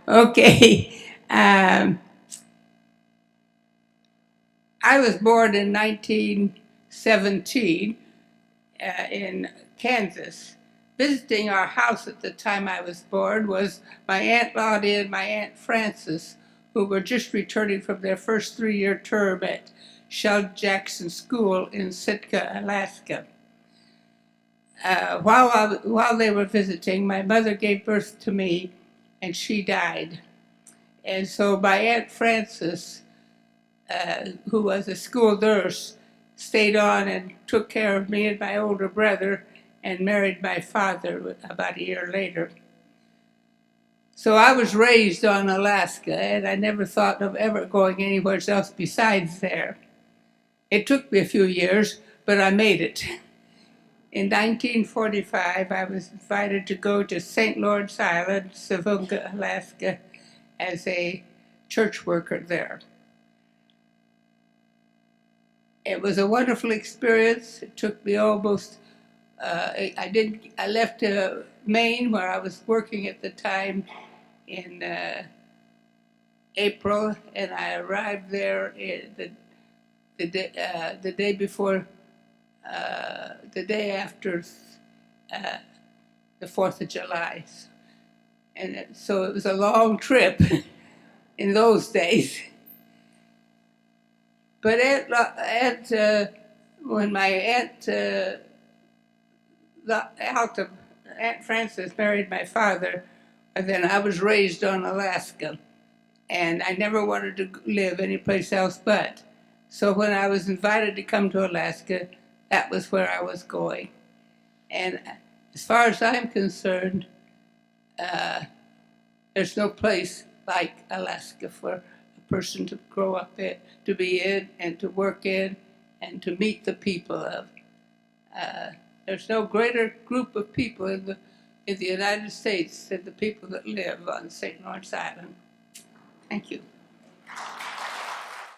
Okay. I was born in 1917 in Kansas. Visiting our house at the time I was born was my Aunt Lottie and my Aunt Frances, who were just returning from their first 3-year term at Shell Jackson School in Sitka, Alaska. While they were visiting, my mother gave birth to me, and she died. And so my Aunt Frances, who was a school nurse, stayed on and took care of me and my older brother and married my father about a year later. So I was raised on Alaska, and I never thought of ever going anywhere else besides there. It took me a few years, but I made it. In 1945, I was invited to go to St. Lawrence Island, Savunga, Alaska, as a church worker there. It was a wonderful experience. It took me almost, I left Maine, where I was working at the time, in April, and I arrived there the day before, the day after the 4th of July. And so it was a long trip in those days. But when my Aunt Frances married my father, and then I was raised on Alaska, and I never wanted to live anyplace else but. So when I was invited to come to Alaska, that was where I was going. And as far as I'm concerned, there's no place like Alaska for a person to grow up in, to be in, and to work in, and to meet the people of. There's no greater group of people in the United States than the people that live on St. Lawrence Island. Thank you.